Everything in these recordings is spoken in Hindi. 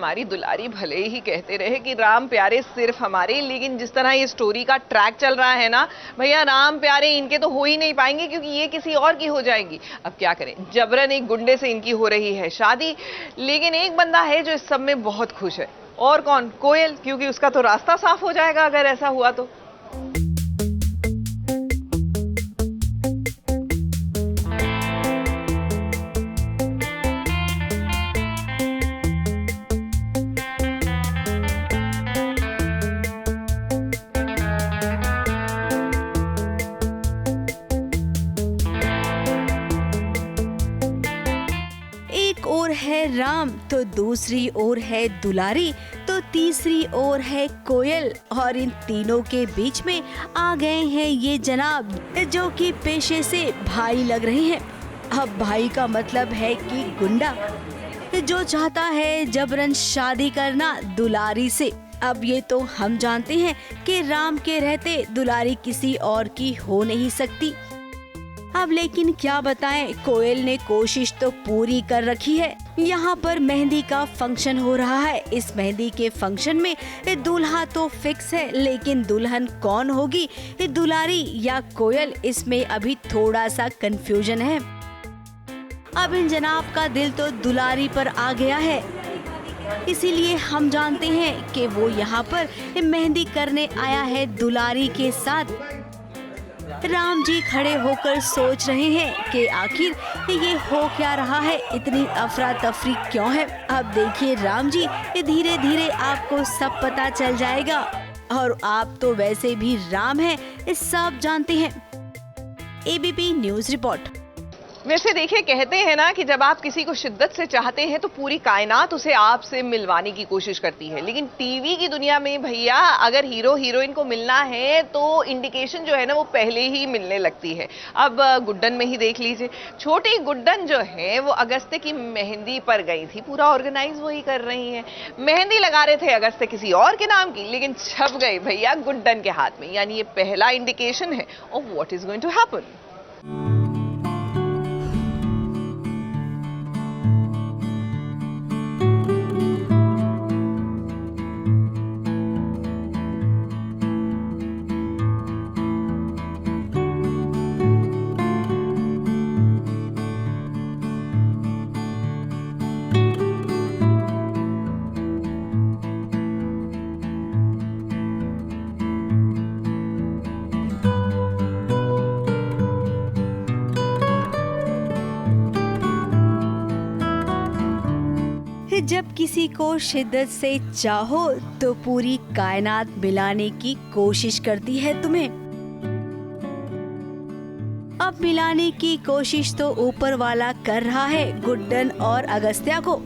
हमारी दुलारी भले ही कहते रहे कि राम प्यारे सिर्फ हमारे, लेकिन जिस तरह ये स्टोरी का ट्रैक चल रहा है ना भैया, राम प्यारे इनके तो हो ही नहीं पाएंगे क्योंकि ये किसी और की हो जाएंगी। अब क्या करें, जबरन एक गुंडे से इनकी हो रही है शादी। लेकिन एक बंदा है जो इस सब में बहुत खुश है, और कौन? कोयल, क्योंकि उसका तो रास्ता साफ हो जाएगा अगर ऐसा हुआ तो। है राम तो दूसरी ओर है दुलारी तो तीसरी ओर है कोयल, और इन तीनों के बीच में आ गए हैं ये जनाब जो कि पेशे से भाई लग रहे हैं। अब भाई का मतलब है कि गुंडा जो चाहता है जबरन शादी करना दुलारी से। अब ये तो हम जानते हैं कि राम के रहते दुलारी किसी और की हो नहीं सकती। अब लेकिन क्या बताएं, कोयल ने कोशिश तो पूरी कर रखी है। यहाँ पर मेहंदी का फंक्शन हो रहा है। इस मेहंदी के फंक्शन में दूल्हा तो फिक्स है, लेकिन दुल्हन कौन होगी, दुलारी या कोयल, इसमें अभी थोड़ा सा कंफ्यूजन है। अब इन जनाब का दिल तो दुलारी पर आ गया है, इसीलिए हम जानते हैं कि वो यहाँ पर मेहंदी करने आया है दुलारी के साथ। राम जी खड़े होकर सोच रहे हैं कि आखिर ये हो क्या रहा है, इतनी अफरा तफरी क्यों है। अब देखिए राम जी, धीरे धीरे आपको सब पता चल जाएगा, और आप तो वैसे भी राम हैं, सब जानते हैं। ABP news report. वैसे देखिए, कहते हैं ना कि जब आप किसी को शिद्दत से चाहते हैं तो पूरी कायनात उसे आपसे मिलवाने की कोशिश करती है। लेकिन टीवी की दुनिया में भैया अगर हीरो हीरोइन को मिलना है तो इंडिकेशन जो है ना वो पहले ही मिलने लगती है। अब गुड्डन में ही देख लीजिए, छोटी गुड्डन जो है वो अगस्त्य की मेहंदी पर गई थी, पूरा ऑर्गेनाइज वही कर रही है। मेहंदी लगा रहे थे अगस्त्य किसी और के नाम की, लेकिन छप गई भैया गुड्डन के हाथ में। यानी ये पहला इंडिकेशन है of what is going to happen. जब किसी को शिद्दत से चाहो तो पूरी कायनात मिलाने की कोशिश करती है तुम्हें। अब मिलाने की कोशिश तो ऊपर वाला कर रहा है गुड्डन और अगस्त्या को।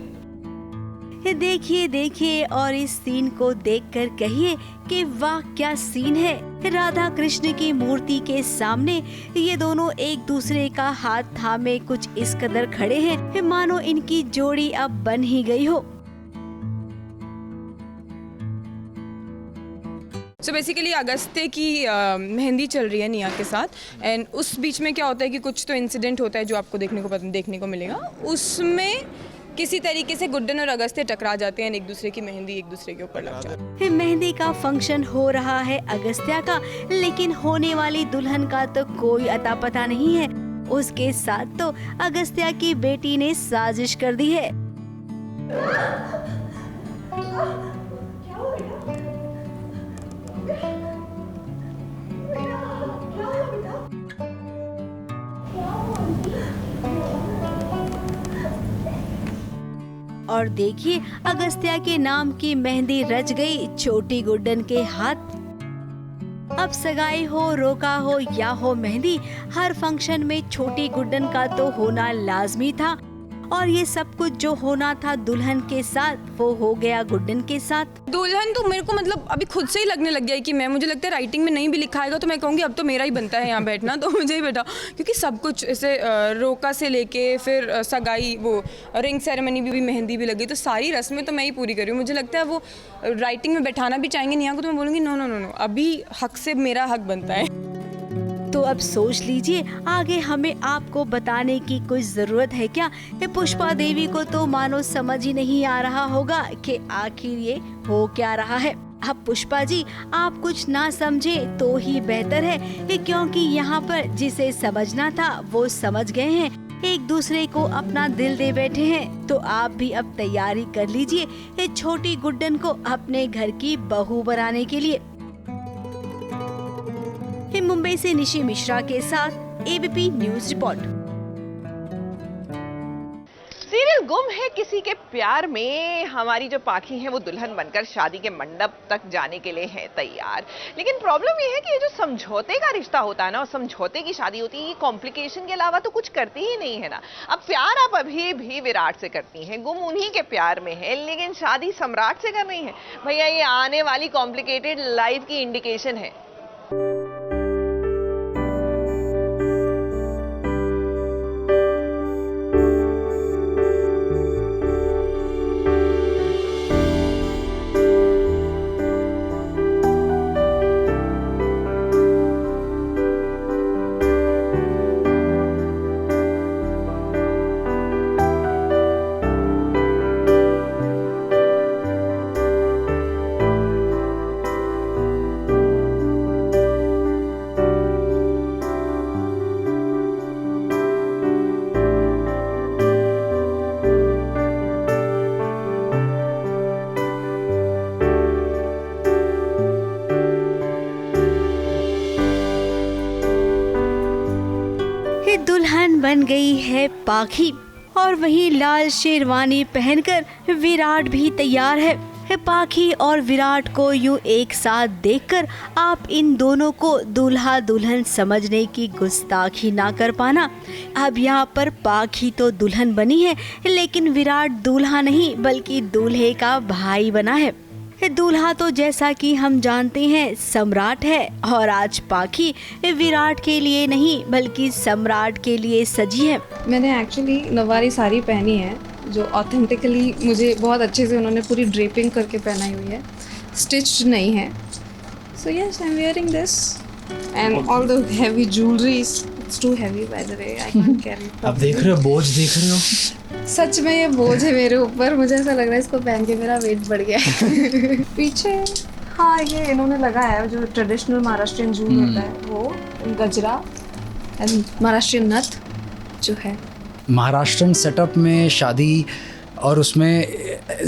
देखिए देखिए, और इस सीन को देखकर कहिए कि वाह क्या सीन है। राधा कृष्ण की मूर्ति के सामने ये दोनों एक दूसरे का हाथ थामे कुछ इस कदर खड़े हैं मानो इनकी जोड़ी अब बन ही गई हो। सो बेसिकली अगस्त्य की मेहंदी चल रही है निया के साथ, एंड उस बीच में क्या होता है कि कुछ तो इंसिडेंट होता है जो आपको देखने को मिलेगा। उसमें किसी तरीके से गुड्डन और अगस्त्य टकरा जाते हैं, एक दूसरे की मेहंदी एक दूसरे के ऊपर लग जाती है। मेहंदी का फंक्शन हो रहा है अगस्त्या का, लेकिन होने वाली दुल्हन का तो कोई अता पता नहीं है। उसके साथ तो अगस्त्या की बेटी ने साजिश कर दी है। और देखिए अगस्त्या के नाम की मेहंदी रच गई छोटी गुड्डन के हाथ। अब सगाई हो, रोका हो या हो मेहंदी, हर फंक्शन में छोटी गुड्डन का तो होना लाजमी था, और ये सब कुछ जो होना था दुल्हन के साथ वो हो गया गुड्डन के साथ। दुल्हन तो मेरे को मतलब अभी खुद से ही लगने लग गया है कि मुझे लगता है राइटिंग में नहीं भी लिखा आएगा तो मैं कहूँगी अब तो मेरा ही बनता है यहाँ बैठना, तो मुझे ही बैठा, क्योंकि सब कुछ ऐसे रोका से लेके फिर सगाई, वो रिंग सेरेमनी भी मेहंदी भी लगी, तो सारी रस्में तो मैं ही पूरी करी हूँ। मुझे लगता है वो राइटिंग में बैठाना भी चाहेंगे निया को, तो मैं बोलूँगी नो नो नो नो, अभी हक से मेरा हक बनता है। तो अब सोच लीजिए, आगे हमें आपको बताने की कोई जरूरत है क्या? ये पुष्पा देवी को तो मानो समझ ही नहीं आ रहा होगा कि आखिर ये हो क्या रहा है। अब पुष्पा जी, आप कुछ ना समझे तो ही बेहतर है, क्योंकि यहाँ पर जिसे समझना था वो समझ गए हैं, एक दूसरे को अपना दिल दे बैठे हैं। तो आप भी अब तैयारी कर लीजिए इस छोटी गुड्डन को अपने घर की बहू बनाने के लिए। मुंबई से निशी मिश्रा के साथ एबीपी न्यूज रिपोर्ट। सीरियल गुम है किसी के प्यार में हमारी जो पाखी हैं वो दुल्हन बनकर शादी के मंडप तक जाने के लिए है तैयार। लेकिन प्रॉब्लम ये है कि ये जो समझौते का रिश्ता होता है ना और समझौते की शादी होती है, ये कॉम्प्लिकेशन के अलावा तो कुछ करती ही नहीं है ना। अब प्यार आप अभी भी विराट से करती हैं, गुम उन्हीं के प्यार में है, लेकिन शादी सम्राट से कर रही है। भैया ये आने वाली कॉम्प्लिकेटेड लाइफ की इंडिकेशन है। दुल्हन बन गई है पाखी और वहीं लाल शेरवानी पहनकर विराट भी तैयार है। पाखी और विराट को यूं एक साथ देखकर आप इन दोनों को दूल्हा दुल्हन समझने की गुस्ताखी ना कर पाना। अब यहाँ पर पाखी तो दुल्हन बनी है, लेकिन विराट दूल्हा नहीं बल्कि दूल्हे का भाई बना है। दूल्हा तो जैसा कि हम जानते हैं सम्राट है, और आज पाखी विराट के लिए नहीं बल्कि सम्राट के लिए सजी है। मैंने एक्चुअली नवारी साड़ी पहनी है जो ऑथेंटिकली मुझे बहुत अच्छे से उन्होंने पूरी ड्रेपिंग करके पहनाई हुई है, स्टिच्ड नहीं है। So yes, I am wearing this and all the heavy jewellery, it's too heavy by the way, I can't carry. आप देख रहे हो, बोझ देख रहे हो? सच में ये बोझ है मेरे ऊपर, मुझे ऐसा लग रहा है इसको पहन के मेरा वेट बढ़ गया है। पीछे हाँ ये इन्होंने लगाया है जो ट्रेडिशनल महाराष्ट्रियन जूल होता है, वो गजरा एंड महाराष्ट्रियन नथ जो है। महाराष्ट्रन सेटअप में शादी और उसमें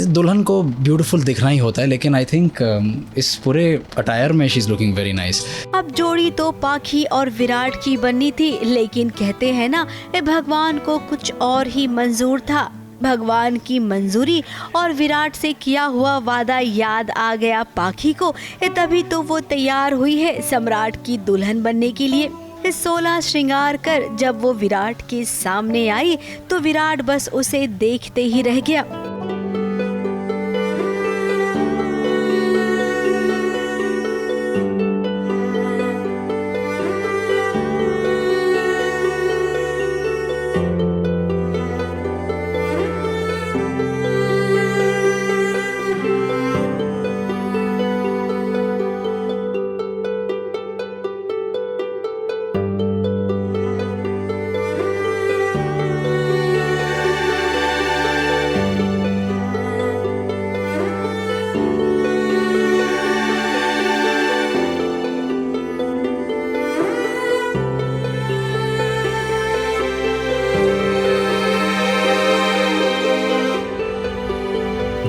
दुल्हन को ब्यूटीफुल दिखना ही होता है, लेकिन आई थिंक इस पूरे अटायर में she is looking very nice. अब जोड़ी तो पाखी और विराट की बननी थी, लेकिन कहते हैं ना भगवान को कुछ और ही मंजूर था। भगवान की मंजूरी और विराट से किया हुआ वादा याद आ गया पाखी को, तभी तो वो तैयार हुई है सम्राट की दुल्हन बनने के लिए। 16 श्रृंगार कर जब वो विराट के सामने आई तो विराट बस उसे देखते ही रह गया।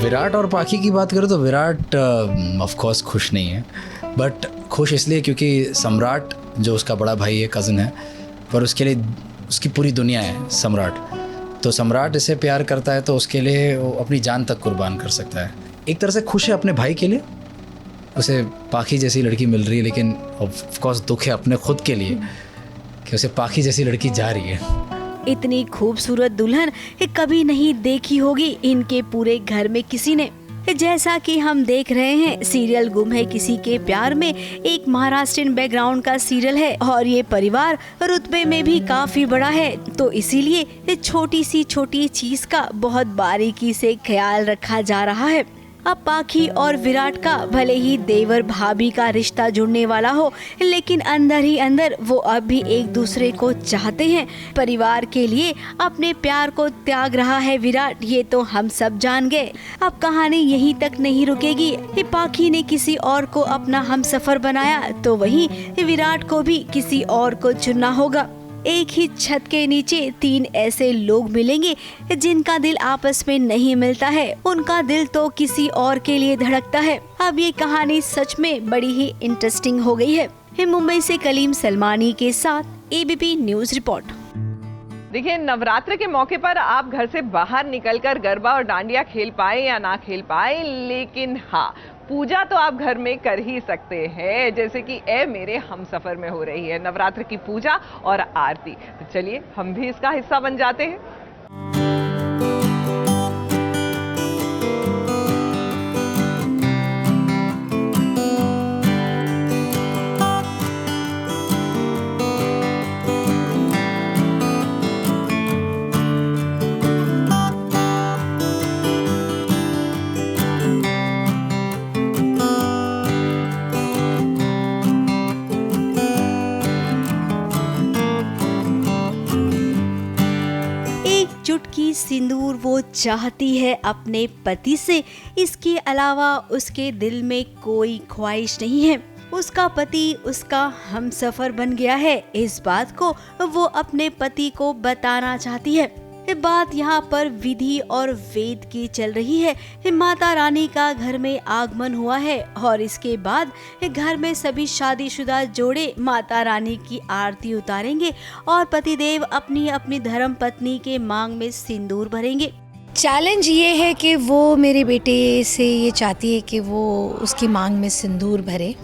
विराट और पाखी की बात करें तो विराट ऑफ कोर्स खुश नहीं है, बट खुश इसलिए क्योंकि सम्राट जो उसका बड़ा भाई है, कज़न है, पर उसके लिए उसकी पूरी दुनिया है सम्राट। तो सम्राट इसे प्यार करता है तो उसके लिए वो अपनी जान तक कुर्बान कर सकता है। एक तरह से खुश है अपने भाई के लिए, उसे पाखी जैसी लड़की मिल रही है, लेकिन ऑफ कोर्स दुख है अपने खुद के लिए कि उसे पाखी जैसी लड़की जा रही है। इतनी खूबसूरत दुल्हन कभी नहीं देखी होगी इनके पूरे घर में किसी ने। जैसा कि हम देख रहे हैं, सीरियल गुम है किसी के प्यार में एक महाराष्ट्रियन बैकग्राउंड का सीरियल है और ये परिवार रुतबे में भी काफी बड़ा है, तो इसीलिए छोटी सी छोटी चीज का बहुत बारीकी से ख्याल रखा जा रहा है। अब पाखी और विराट का भले ही देवर भाभी का रिश्ता जुड़ने वाला हो, लेकिन अंदर ही अंदर वो अब भी एक दूसरे को चाहते हैं। परिवार के लिए अपने प्यार को त्याग रहा है विराट, ये तो हम सब जान गए। अब कहानी यहीं तक नहीं रुकेगी। पाखी ने किसी और को अपना हमसफर बनाया तो वहीं विराट को भी किसी और को चुनना होगा। एक ही छत के नीचे 3 ऐसे लोग मिलेंगे जिनका दिल आपस में नहीं मिलता है, उनका दिल तो किसी और के लिए धड़कता है। अब ये कहानी सच में बड़ी ही इंटरेस्टिंग हो गई है। मुंबई से कलीम सलमानी के साथ एबीपी न्यूज रिपोर्ट। देखिए, नवरात्र के मौके पर आप घर से बाहर निकलकर गरबा और डांडिया खेल पाए या ना खेल पाए, लेकिन हाँ, पूजा तो आप घर में कर ही सकते हैं, जैसे कि ए मेरे हमसफर में हो रही है नवरात्र की पूजा और आरती। तो चलिए हम भी इसका हिस्सा बन जाते हैं। चुटकी सिंदूर वो चाहती है अपने पति से, इसके अलावा उसके दिल में कोई ख्वाहिश नहीं है। उसका पति उसका हमसफर बन गया है, इस बात को वो अपने पति को बताना चाहती है। बात यहाँ पर विधि और वेद की चल रही है। माता रानी का घर में आगमन हुआ है और इसके बाद घर में सभी शादीशुदा जोड़े माता रानी की आरती उतारेंगे और पतिदेव अपनी अपनी धर्म पत्नी के मांग में सिंदूर भरेंगे। चैलेंज ये है कि वो मेरे बेटे से ये चाहती है कि वो उसकी मांग में सिंदूर भरे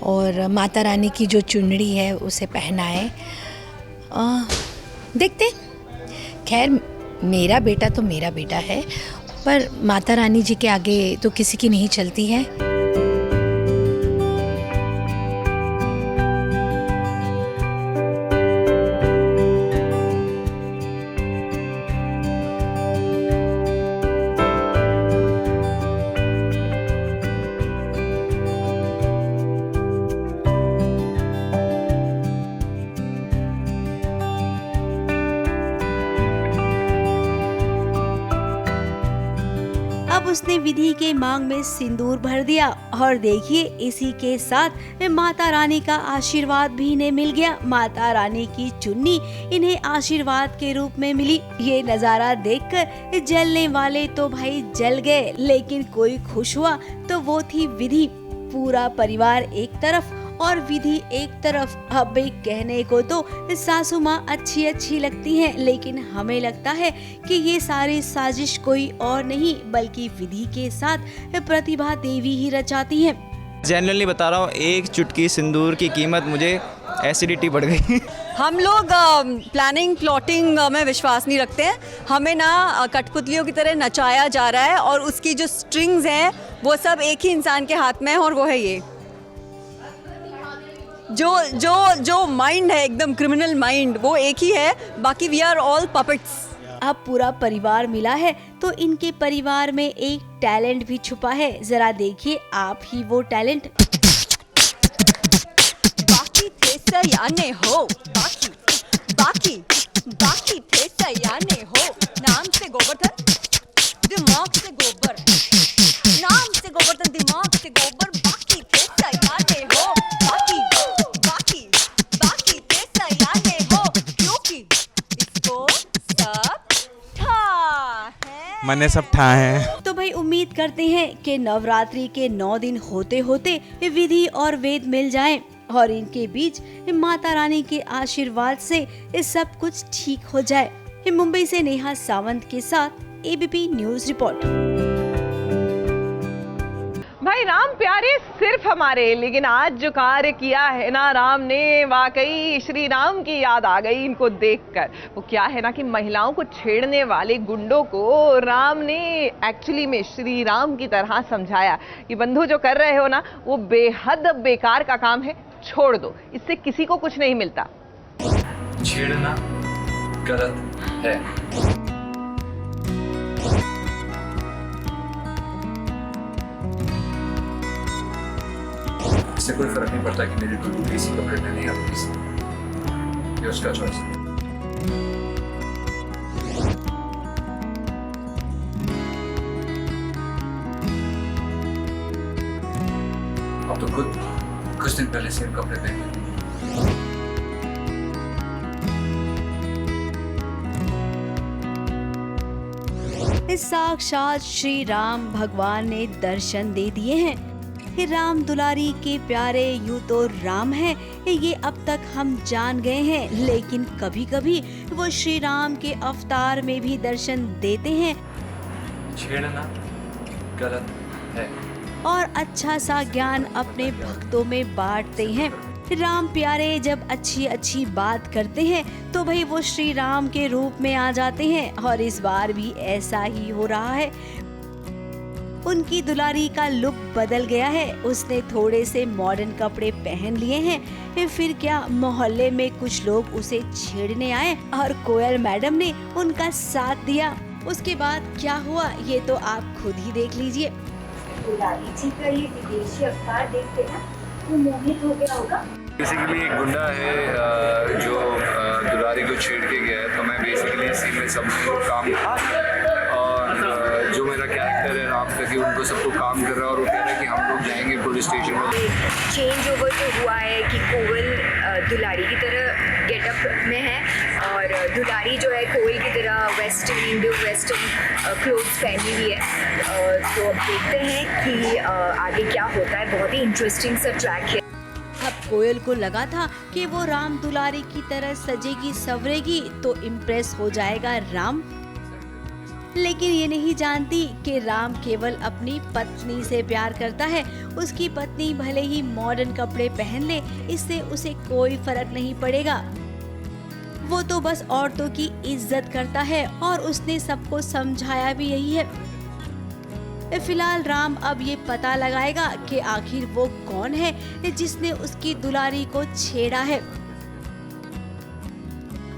और माता रानी की जो चुनरी है उसे पहनाए। देखते, खैर मेरा बेटा तो मेरा बेटा है, पर माता रानी जी के आगे तो किसी की नहीं चलती है। अब उसने विधि के मांग में सिंदूर भर दिया और देखिए इसी के साथ माता रानी का आशीर्वाद भी इन्हें मिल गया। माता रानी की चुन्नी इन्हें आशीर्वाद के रूप में मिली। ये नजारा देखकर जलने वाले तो भाई जल गए, लेकिन कोई खुश हुआ तो वो थी विधि। पूरा परिवार एक तरफ और विधि एक तरफ। अब भाई कहने को तो सासू माँ अच्छी लगती हैं, लेकिन हमें लगता है कि ये सारी साजिश कोई और नहीं बल्कि विधि के साथ प्रतिभा देवी ही रचाती हैं। जेन्युइनली बता रहा हूँ, एक चुटकी सिंदूर की कीमत मुझे एसिडिटी बढ़ गई। हम लोग प्लानिंग प्लॉटिंग में विश्वास नहीं रखते हैं। हमें ना कठपुतलियों की तरह नचाया जा रहा है और उसकी जो स्ट्रिंग्स हैं वो सब एक ही इंसान के हाथ में है और वो है ये जो माइंड है, एकदम क्रिमिनल माइंड, वो एक ही है, बाकी वी आर ऑल पपेट्स। अब पूरा परिवार मिला है तो इनके परिवार में एक टैलेंट भी छुपा है। जरा देखिए आप ही वो टैलेंट। बाकी थे सयाने हो, बाकी थे सयाने हो, नाम से गोवर्धन दिमाग से गोबर, नाम से गोवर्धन दिमाग से गोबर, बाकी थे सयाने हो, बाकी थे सयाने हो, क्योंकि इसको सब ठा है। मैंने सब ठाए हैं। तो भाई उम्मीद करते हैं कि नवरात्रि के 9 दिन होते होते विधि और वेद मिल जाएं और इनके बीच माता रानी के आशीर्वाद से सब कुछ ठीक हो जाए। मुंबई से नेहा सावंत के साथ एबीपी न्यूज रिपोर्ट। भाई राम प्यारे सिर्फ हमारे, लेकिन आज जो कार्य किया है ना राम ने, वाकई श्री राम की याद आ गई इनको देखकर। वो क्या है ना कि महिलाओं को छेड़ने वाले गुंडों को राम ने एक्चुअली में श्री राम की तरह समझाया कि बंधु जो कर रहे हो ना वो बेहद बेकार का काम है, छोड़ दो, इससे किसी को कुछ नहीं मिलता। छेड़ना गलत है। इससे कोई फर्क नहीं पड़ता कि मेरी टू पीस कपड़े पहने या 2 पीस, ये उसका चॉइस है। अब तो खुद कुछ दिन पहले सेम कपड़े पहने। साक्षात श्री राम भगवान ने दर्शन दे दिए हैं। हे राम दुलारी के प्यारे यूं तो राम है ये अब तक हम जान गए हैं, लेकिन कभी कभी वो श्री राम के अवतार में भी दर्शन देते हैं छेड़ना गलत है और अच्छा सा ज्ञान अपने भक्तों में बांटते हैं। राम प्यारे जब अच्छी अच्छी बात करते हैं तो भाई वो श्री राम के रूप में आ जाते हैं और इस बार भी ऐसा ही हो रहा है। उनकी दुलारी का लुक बदल गया है, उसने थोड़े से मॉडर्न कपड़े पहन लिए हैं। फिर क्या मोहल्ले में कुछ लोग उसे छेड़ने आए और कोयल मैडम ने उनका साथ दिया। उसके बाद क्या हुआ ये तो आप खुद ही देख लीजिए। दुलारी जी का ये विदेशी अवतार देखते ना वो मोहित हो गया होगा। बेसिकली एक गुंडा है जो दुलारी को छेड़ के गया है, तो मैं बेसिकली इसी में सब काम और जो मेरा कैरेक्टर है राम का कि उनको सबको काम कर रहा है और वो कह रहा है कि हम लोग जाएंगे पुलिस स्टेशन में। चेंज ओवर तो हुआ है कि कोयल दुलारी की तरह गेटअप में है और दुलारी जो है कोयल की तरह वेस्टर्न इंडो वेस्टर्न क्लोथ्स पहनी हुई है। तो अब देखते हैं कि आगे क्या होता है। बहुत ही इंटरेस्टिंग सा ट्रैक है। अब कोयल को लगा था कि वो राम दुलारी की तरह सजेगी सवरेगी तो इम्प्रेस हो जाएगा राम, लेकिन ये नहीं जानती कि राम केवल अपनी पत्नी से प्यार करता है। उसकी पत्नी भले ही मॉडर्न कपड़े पहन ले, इससे उसे कोई फर्क नहीं पड़ेगा। वो तो बस औरतों की इज्जत करता है और उसने सबको समझाया भी यही है। फिलहाल राम अब ये पता लगाएगा कि आखिर वो कौन है जिसने उसकी दुलारी को छेड़ा है।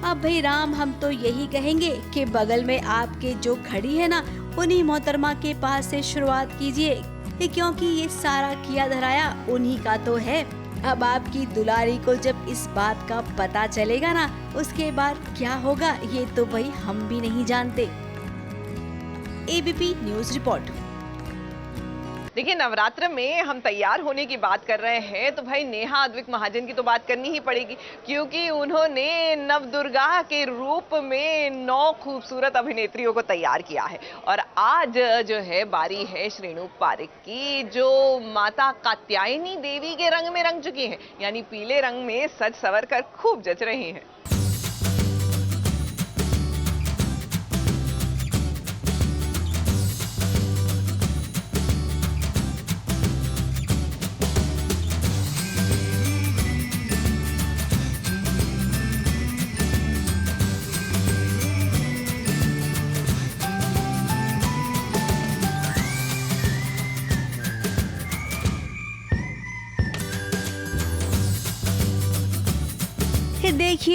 अब भाई राम हम तो यही कहेंगे कि बगल में आपके जो खड़ी है ना उन्हीं मोहतरमा के पास से शुरुआत कीजिए, क्योंकि ये सारा किया धराया उन्हीं का तो है। अब आपकी दुलारी को जब इस बात का पता चलेगा ना उसके बाद क्या होगा ये तो भाई हम भी नहीं जानते। ABP news report. देखिए नवरात्र में हम तैयार होने की बात कर रहे हैं तो भाई नेहा अद्विक महाजन की तो बात करनी ही पड़ेगी, क्योंकि उन्होंने नवदुर्गा के रूप में 9 खूबसूरत अभिनेत्रियों को तैयार किया है। और आज जो है बारी है श्रेणु पारिक की, जो माता कात्यायनी देवी के रंग में रंग चुकी हैं, यानी पीले रंग में सज संवर कर खूब जच रही हैं।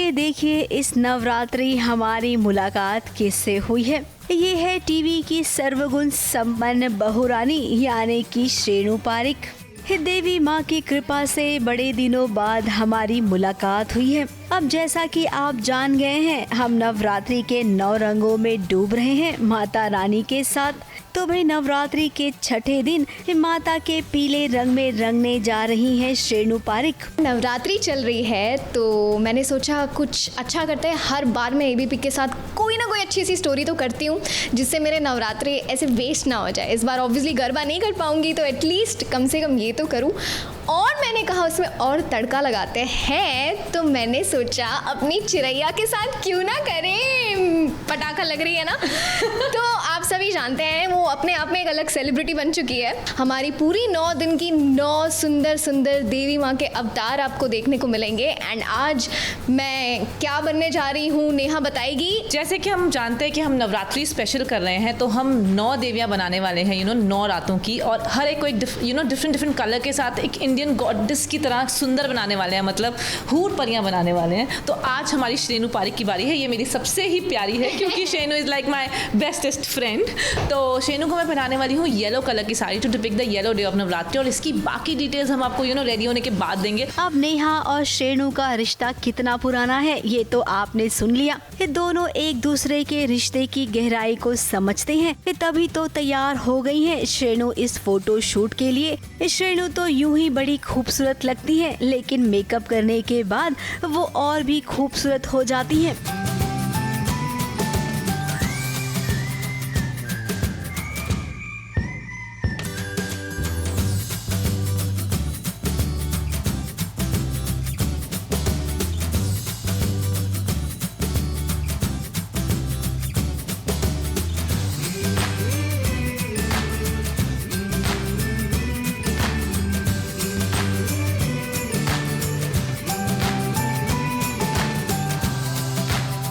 देखिए इस नवरात्रि हमारी मुलाकात किससे हुई है। ये है टीवी की सर्वगुण संपन्न बहुरानी यानी कि श्रेणु पारिक। देवी माँ की कृपा से बड़े दिनों बाद हमारी मुलाकात हुई है। अब जैसा कि आप जान गए हैं हम नवरात्रि के 9 रंगों में डूब रहे हैं माता रानी के साथ। तो भाई नवरात्रि के छठे दिन माता के पीले रंग में रंगने जा रही हैं श्रेणु पारिक। नवरात्रि चल रही है तो मैंने सोचा कुछ अच्छा करते हैं। हर बार मैं एबीपी के साथ कोई ना कोई अच्छी सी स्टोरी तो करती हूँ जिससे मेरे नवरात्रि ऐसे वेस्ट ना हो जाए। इस बार ऑब्वियसली गरबा नहीं कर पाऊंगी तो एटलीस्ट कम से कम ये तो करूँ। और मैंने कहा उसमें और तड़का लगाते हैं तो मैंने सोचा अपनी चिरैया के साथ क्यों ना करें। पटाखा लग रही है ना तो आप सभी जानते हैं वो अपने आप में एक अलग सेलिब्रिटी बन चुकी है। हमारी पूरी 9 दिन की 9 सुंदर सुंदर देवी माँ के अवतार आपको देखने को मिलेंगे। एंड आज मैं क्या बनने जा रही हूँ नेहा बताएगी। जैसे कि हम जानते हैं कि हम नवरात्रि स्पेशल कर रहे हैं तो हम 9 देवियाँ बनाने वाले हैं 9 रातों की, और हर एक को एक डिफरेंट कलर के साथ एक इंडियन गॉडेस की तरह सुंदर बनाने वाले हैं, मतलब हूर परियां बनाने वाले हैं। तो आज हमारी श्रेणु पारिक की बारी है। ये मेरी सबसे ही प्यारी है क्योंकि Shrenu is like my bestest friend. Different. तो शेनू को मैं पहनाने वाली हूँ येलो कलर की sari to depict the yellow day of Navratri, और इसकी बाकी डिटेल्स हम आपको रेडी होने के बाद देंगे। अब नेहा और शेनू का रिश्ता कितना पुराना है ये तो आपने सुन लिया। ये दोनों एक दूसरे के रिश्ते की गहराई को समझते हैं, ये तभी तो तैयार हो गई हैं शेनू इस फोटो शूट के लिए। शेनू तो यूं ही बड़ी खूबसूरत लगती है, लेकिन मेकअप करने के बाद वो और भी खूबसूरत हो जाती हैं।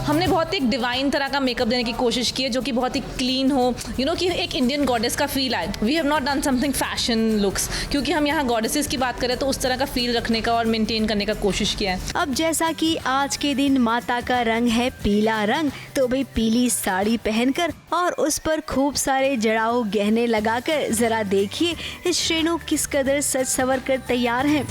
हमने बहुत एक डिवाइन तरह का मेकअप देने की कोशिश की है, जो कि बहुत ही क्लीन हो, कि एक इंडियन गॉडेस का फील आए। We have not done something fashion looks, क्योंकि हम यहाँ गॉडेसेस की बात करें तो उस तरह का फील रखने का और मेंटेन करने का कोशिश किया है। अब जैसा कि आज के दिन माता का रंग है पीला रंग, तो भाई पीली साड़ी पहनकर और उस पर खूब सारे जड़ाऊ गहने लगाकर जरा देखिए शेनू किस कदर सज सवर कर तैयार है।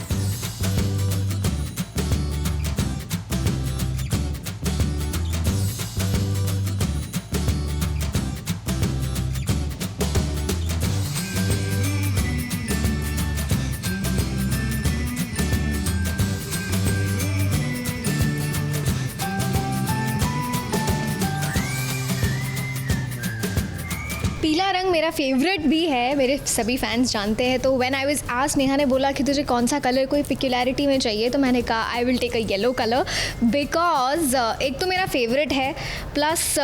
पीला रंग मेरा फेवरेट भी है, मेरे सभी फैंस जानते हैं। तो when I was asked, Neha ने बोला कि तुझे कौन सा कलर कोई पिक्युलैरिटी में चाहिए, तो मैंने कहा I will take a yellow colour because एक तो मेरा फेवरेट है, प्लस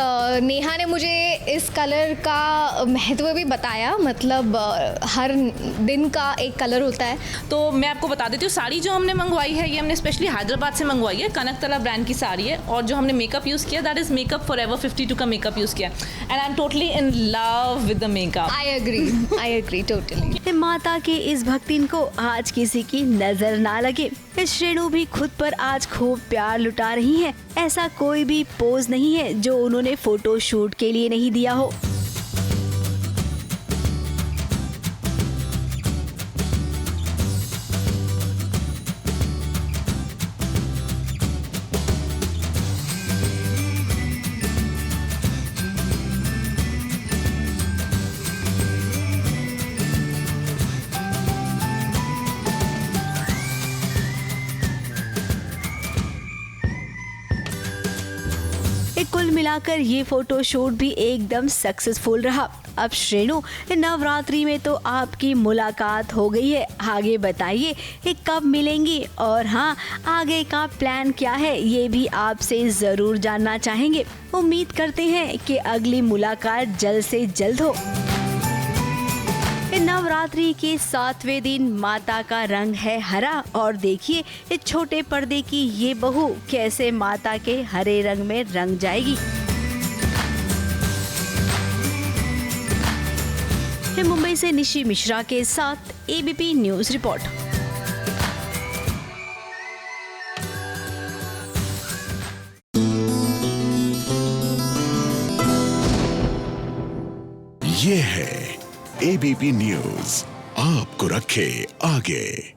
नेहा ने मुझे इस कलर का महत्व भी बताया, मतलब हर दिन का एक कलर होता है। तो मैं आपको बता देती हूँ, साड़ी जो हमने मंगवाई है ये हमने स्पेशली हैदराबाद से मंगवाई है, कनकतला ब्रांड की साड़ी है, और जो हमने मेकअप यूज़ किया दैट इज़ मेकअप फॉरएवर 52 का मेकअप यूज़ किया, and I am totally in love with the makeup. I agree totally. माता के इस भक्तिन को आज किसी की नजर ना लगे। शेनू भी खुद पर आज खूब प्यार लुटा रही हैं। ऐसा कोई भी पोज नहीं है जो उन्होंने फोटो शूट के लिए नहीं दिया हो। कुल मिलाकर ये फोटो शूट भी एकदम सक्सेसफुल रहा। अब श्रेणु, नवरात्रि में तो आपकी मुलाकात हो गई है, आगे बताइए कि कब मिलेंगी और हाँ आगे का प्लान क्या है ये भी आपसे ज़रूर जानना चाहेंगे। उम्मीद करते हैं कि अगली मुलाकात जल्द से जल्द हो। नवरात्रि के 7वें दिन माता का रंग है हरा और देखिए इस छोटे पर्दे की ये बहू कैसे माता के हरे रंग में रंग जाएगी। मुंबई से निशी मिश्रा के साथ एबीपी न्यूज़ रिपोर्ट। ये है एबीपी न्यूज़, आपको रखे आगे।